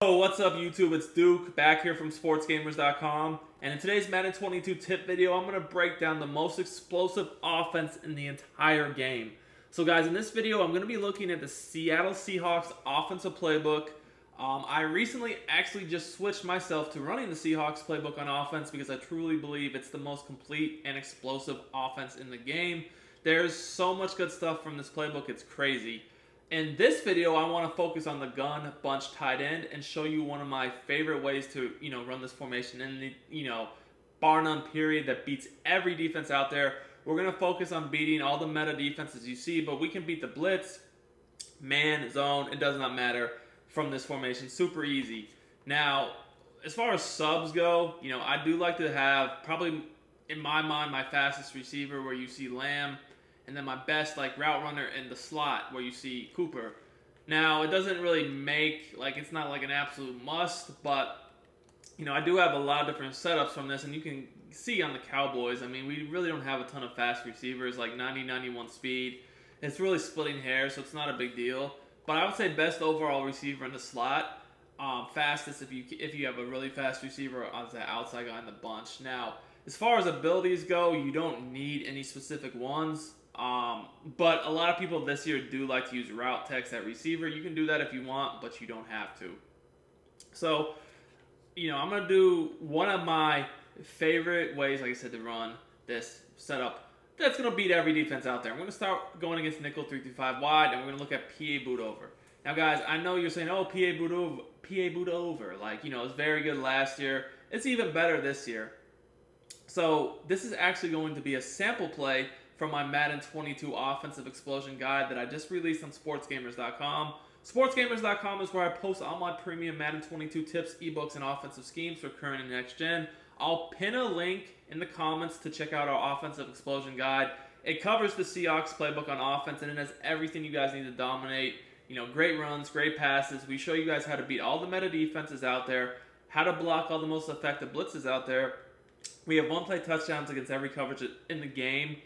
Oh, what's up YouTube? It's Duke back here from sportsgamers.com, and in today's Madden 22 tip video, I'm going to break down the most explosive offense in the entire game. So guys, in this video, I'm going to be looking at the Seattle Seahawks offensive playbook. I recently actually just switched myself to running the Seahawks playbook on offense because I truly believe it's the most complete and explosive offense in the game. There's so much good stuff from this playbook, it's crazy. In this video, I want to focus on the gun bunch tight end and show you one of my favorite ways to, run this formation in the, bar none period that beats every defense out there. We're going to focus on beating all the meta defenses you see, but we can beat the blitz, man, zone, it does not matter from this formation. Super easy. Now, as far as subs go, I do like to have probably, in my mind, my fastest receiver where you see Lamb, and then my best route runner in the slot where you see Cooper. Now, it doesn't really make, it's not like an absolute must, but, I do have a lot of different setups from this, and you can see on the Cowboys, I mean, we really don't have a ton of fast receivers, like 90, 91 speed. It's really splitting hairs, so it's not a big deal. But I would say best overall receiver in the slot. Fastest if you have a really fast receiver as the outside guy in the bunch. Now, as far as abilities go, you don't need any specific ones. But a lot of people this year do like to use route text at receiver. You can do that if you want, but you don't have to. So, I'm going to do one of my favorite ways, like I said, to run this setup that's going to beat every defense out there. I'm going to start going against nickel 3-5 wide, and we're going to look at PA boot over. Now, guys, I know you're saying, oh, PA boot over. It's very good last year. It's even better this year. So this is actually going to be a sample play from my Madden 22 offensive explosion guide that I just released on sportsgamers.com. Sportsgamers.com is where I post all my premium Madden 22 tips, ebooks, and offensive schemes for current and next gen. I'll pin a link in the comments to check out our offensive explosion guide. It covers the Seahawks playbook on offense, and it has everything you guys need to dominate. Great runs, great passes. We show you guys how to beat all the meta defenses out there, how to block all the most effective blitzes out there. We have one-play touchdowns against every coverage in the game.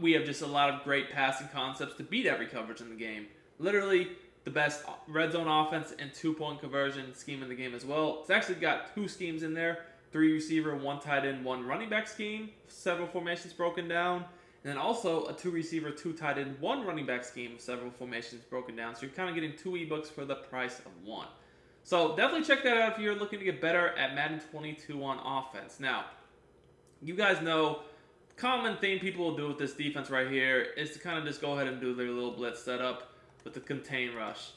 We have just a lot of great passing concepts to beat every coverage in the game. Literally the best red zone offense and two-point conversion scheme in the game as well. It's actually got two schemes in there: 3 receiver, 1 tight end, 1 running back scheme, several formations broken down, and then also a 2 receiver, 2 tight end, 1 running back scheme, several formations broken down. So you're kind of getting 2 ebooks for the price of 1. So definitely check that out if you're looking to get better at Madden 22 on offense. Now, you guys know, common thing people will do with this defense right here is to kind of just go ahead and do their little blitz setup with the contain rush.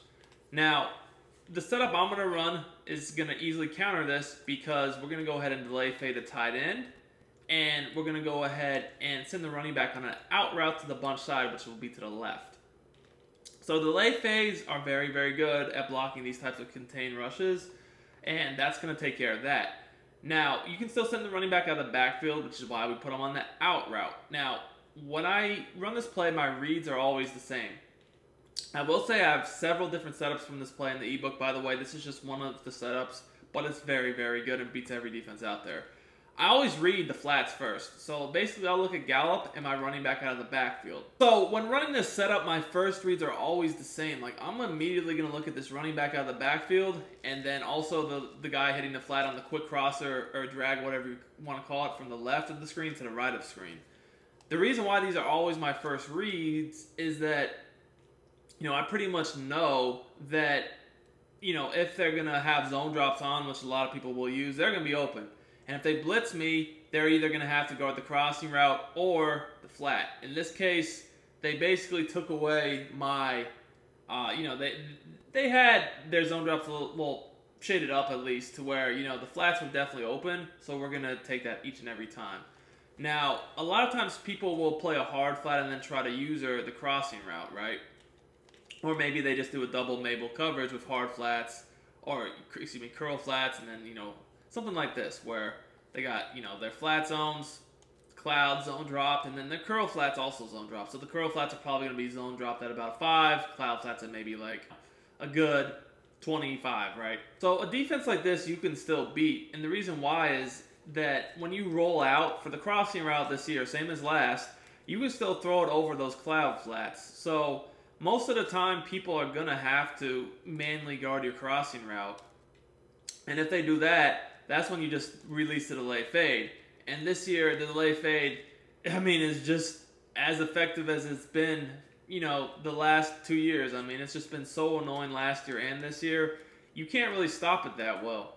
Now, the setup I'm going to run is going to easily counter this because we're going to go ahead and delay fade a tight end, and we're going to go ahead and send the running back on an out route to the bunch side, which will be to the left. So delay fades are very, very good at blocking these types of contain rushes, and that's going to take care of that. Now, you can still send the running back out of the backfield, which is why we put them on the out route. Now, when I run this play, my reads are always the same. I will say I have several different setups from this play in the ebook, by the way. This is just one of the setups, but it's very, very good and beats every defense out there. I always read the flats first. So basically, I'll look at Gallup and my running back out of the backfield. So when running this setup, my first reads are always the same. I'm immediately going to look at this running back out of the backfield, and then also the guy hitting the flat on the quick crosser or drag, whatever you want to call it, from the left of the screen to the right of the screen. The reason why these are always my first reads is that, I pretty much know that, if they're going to have zone drops on, which a lot of people will use, they're going to be open. And if they blitz me, they're either going to have to guard the crossing route or the flat. In this case, they basically took away my, they had their zone drops a little shaded up at least to where, the flats were definitely open. So we're going to take that each and every time. Now, a lot of times people will play a hard flat and then try to use the crossing route, right? Or maybe they just do a double Mabel coverage with hard flats, or, curl flats, and then, something like this, where they got, their flat zones, cloud zone dropped, and then their curl flats also zone dropped. So the curl flats are probably going to be zone dropped at about 5, cloud flats at maybe a good 25, right? So a defense like this you can still beat, and the reason why is that when you roll out for the crossing route this year, same as last, you can still throw it over those cloud flats. So most of the time, people are going to have to manually guard your crossing route. And if they do that, that's when you just release the delay fade. And this year, the delay fade, I mean, is just as effective as it's been, you know, the last 2 years. I mean, it's just been so annoying last year and this year. You can't really stop it that well.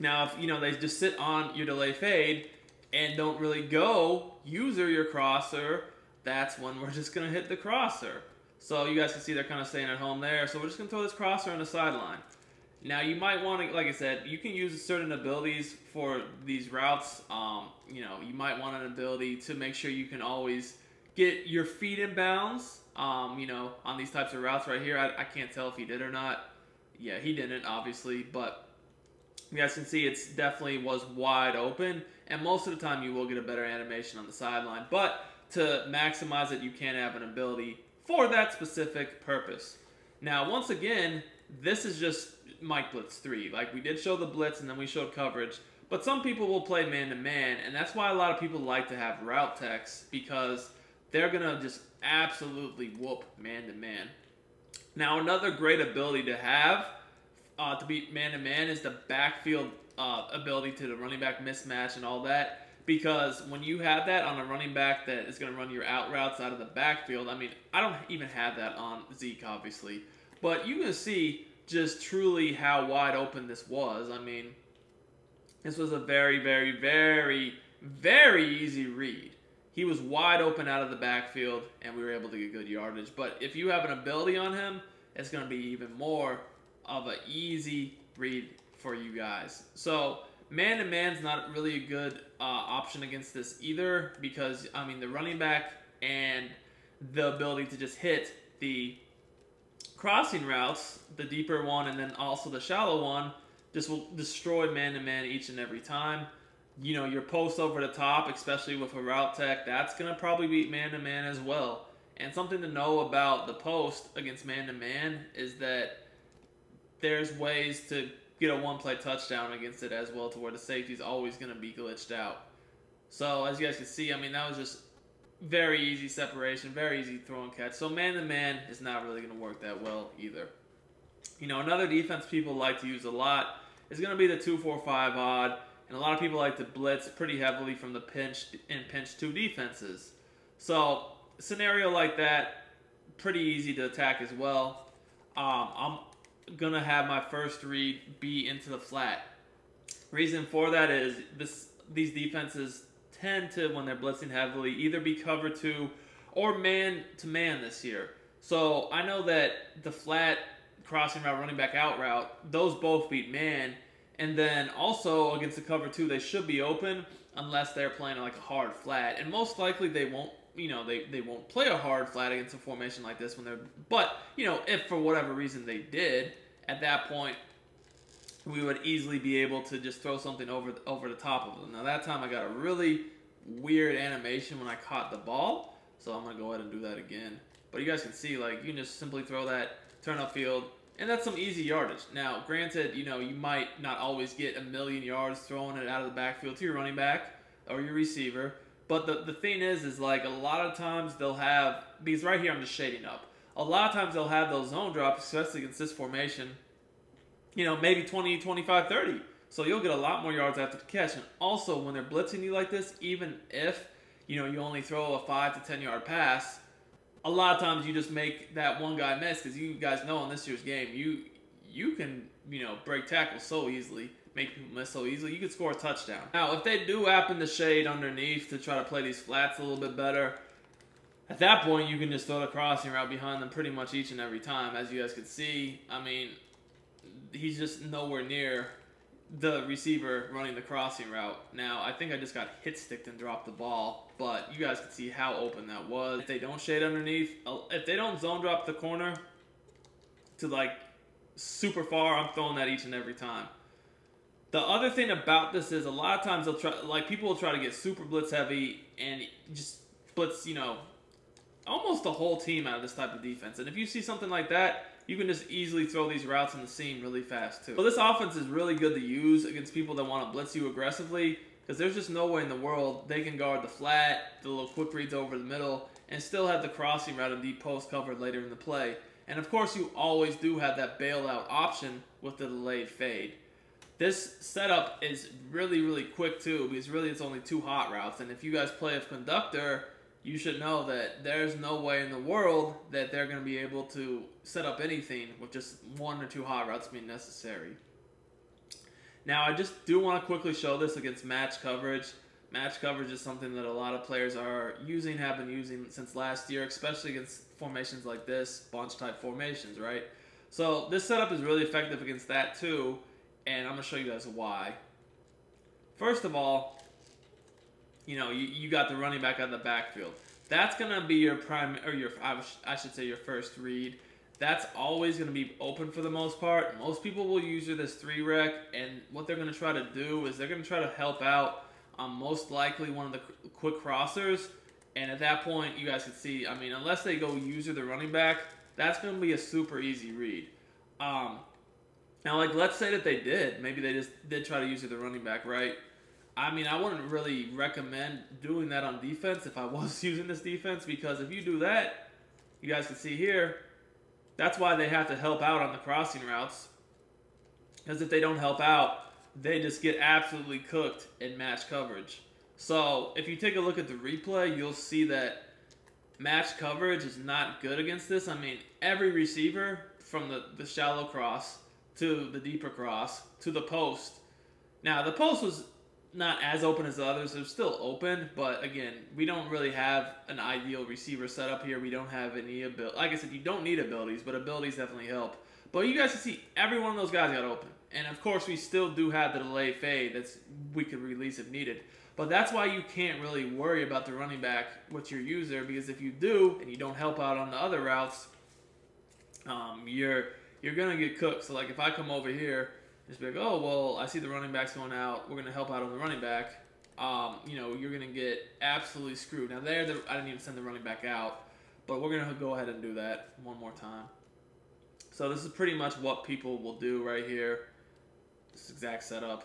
Now, if, you know, they just sit on your delay fade and don't really go user your crosser, that's when we're just going to hit the crosser. So you guys can see they're kind of staying at home there. So we're just going to throw this crosser on the sideline. Now, you might want to, like I said, you can use certain abilities for these routes. You know, you might want an ability to make sure you can always get your feet in bounds, you know, on these types of routes right here. I can't tell if he did or not. Yeah, he didn't, obviously, but you guys can see it's definitely was wide open, and most of the time you will get a better animation on the sideline. But to maximize it, you can have an ability for that specific purpose. Now, once again, this is just Mike Blitz 3. Like, we did show the blitz and then we showed coverage, but some people will play man-to-man, and that's why a lot of people like to have route techs, because they're going to just absolutely whoop man-to-man. Now, another great ability to have to beat man-to-man is the backfield ability to the running back mismatch and all that, because when you have that on a running back that is going to run your out routes out of the backfield, I mean, I don't even have that on Zeke, obviously, but you can see just truly how wide open this was. I mean, this was a very, very, very, very easy read. He was wide open out of the backfield, and we were able to get good yardage. But if you have an ability on him, it's going to be even more of an easy read for you guys. So man-to-man's not really a good option against this either, because, I mean, the running back and the ability to just hit the crossing routes, the deeper one and then also the shallow one, just will destroy man-to-man each and every time. You know, your post over the top, especially with a route tech, that's going to probably beat man-to-man as well. And something to know about the post against man-to-man is that there's ways to get a one-play touchdown against it as well, to where the safety's always going to be glitched out. So, as you guys can see, I mean, that was just very easy separation, very easy throw and catch. So man-to-man is not really going to work that well either. You know, another defense people like to use a lot is going to be the 2-4-5 odd. And a lot of people like to blitz pretty heavily from the pinch and pinch 2 defenses. So, a scenario like that, pretty easy to attack as well. I'm going to have my first read be into the flat. Reason for that is these defenses tend to, when they're blitzing heavily, either be cover 2 or man-to-man this year. So, I know that the flat crossing route, running back out route, those both beat man. And then also against the cover 2, they should be open unless they're playing like a hard flat. And most likely they won't, you know, they won't play a hard flat against a formation like this when they're, but, you know, if for whatever reason they did, at that point, we would easily be able to just throw something over the top of them. Now that time I got a really weird animation when I caught the ball, so I'm going to go ahead and do that again. But you guys can see, like, you can just simply throw that, turn upfield, and that's some easy yardage. Now, granted, you know, you might not always get a million yards throwing it out of the backfield to your running back or your receiver. But the thing is like, a lot of times they'll have, because right here I'm just shading up. A lot of times they'll have those zone drops, especially against this formation, you know, maybe 20, 25, 30. So you'll get a lot more yards after the catch. And also, when they're blitzing you like this, even if, you know, you only throw a 5 to 10 yard pass, a lot of times you just make that one guy miss, because you guys know in this year's game, you can, you know, break tackles so easily, make people miss so easily. You could score a touchdown. Now, if they do happen to shade underneath to try to play these flats a little bit better, at that point you can just throw the crossing route behind them pretty much each and every time. As you guys can see, I mean, he's just nowhere near the receiver running the crossing route. Now, I think I just got hit-sticked and dropped the ball, but you guys can see how open that was. If they don't shade underneath, if they don't zone drop the corner to, like, super far, I'm throwing that each and every time. The other thing about this is a lot of times they'll try, like, people will try to get super blitz heavy and just blitz, you know, almost the whole team out of this type of defense. And if you see something like that, you can just easily throw these routes in the seam really fast too. So this offense is really good to use against people that want to blitz you aggressively, because there's just no way in the world they can guard the flat, the little quick reads over the middle, and still have the crossing route and deep post covered later in the play. And of course, you always do have that bailout option with the delayed fade. This setup is really, really quick too, because really it's only 2 hot routes. And if you guys play a conductor, you should know that there's no way in the world that they're going to be able to set up anything with just 1 or 2 hot routes being necessary. Now, I just do want to quickly show this against match coverage. Match coverage is something that a lot of players are using, have been using since last year, especially against formations like this, bunch type formations, right? So this setup is really effective against that too, and I'm going to show you guys why. First of all, you know, you got the running back out of the backfield. That's going to be your I should say your first read. That's always going to be open for the most part. Most people will use this 3-rec, and what they're going to try to do is they're going to try to help out most likely one of the quick crossers. And at that point, you guys can see, I mean, unless they go user the running back, that's going to be a super easy read. Now, like, let's say that they did. Maybe they just did try to user the running back, right? I mean, I wouldn't really recommend doing that on defense if I was using this defense, because if you do that, you guys can see here, that's why they have to help out on the crossing routes. Because if they don't help out, they just get absolutely cooked in match coverage. So if you take a look at the replay, you'll see that match coverage is not good against this. I mean, every receiver from the shallow cross to the deeper cross to the post. Now, the post was not as open as the others. It was still open, but again, we don't really have an ideal receiver setup here. We don't have any ability. Like I said, you don't need abilities, but abilities definitely help. But you guys can see every one of those guys got open. And of course, we still do have the delay fade we could release if needed. But that's why you can't really worry about the running back with your user, because if you do and you don't help out on the other routes, you're gonna get cooked. So like if I come over here, just be like, oh well, I see the running back's going out. We're gonna help out on the running back. You know, you're gonna get absolutely screwed. Now I didn't even send the running back out, but we're gonna go ahead and do that one more time. So this is pretty much what people will do right here. This exact setup.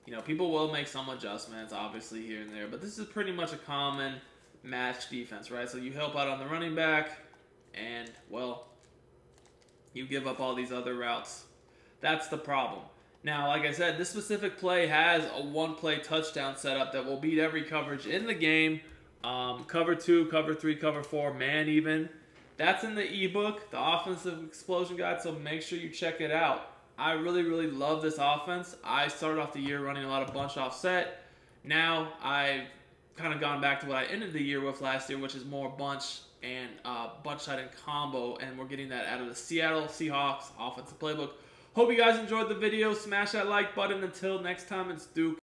You know, people will make some adjustments, obviously, here and there, but this is pretty much a common match defense, right? So you help out on the running back, and, well, you give up all these other routes. That's the problem. Now, like I said, this specific play has a 1-play touchdown setup that will beat every coverage in the game. Cover 2, cover 3, cover 4, man even. That's in the ebook, the Offensive Explosion Guide, so make sure you check it out. I really, really love this offense. I started off the year running a lot of bunch offset. Now I've kind of gone back to what I ended the year with last year, which is more bunch and bunch side and combo, and we're getting that out of the Seattle Seahawks offensive playbook. Hope you guys enjoyed the video. Smash that like button. Until next time, it's Duke.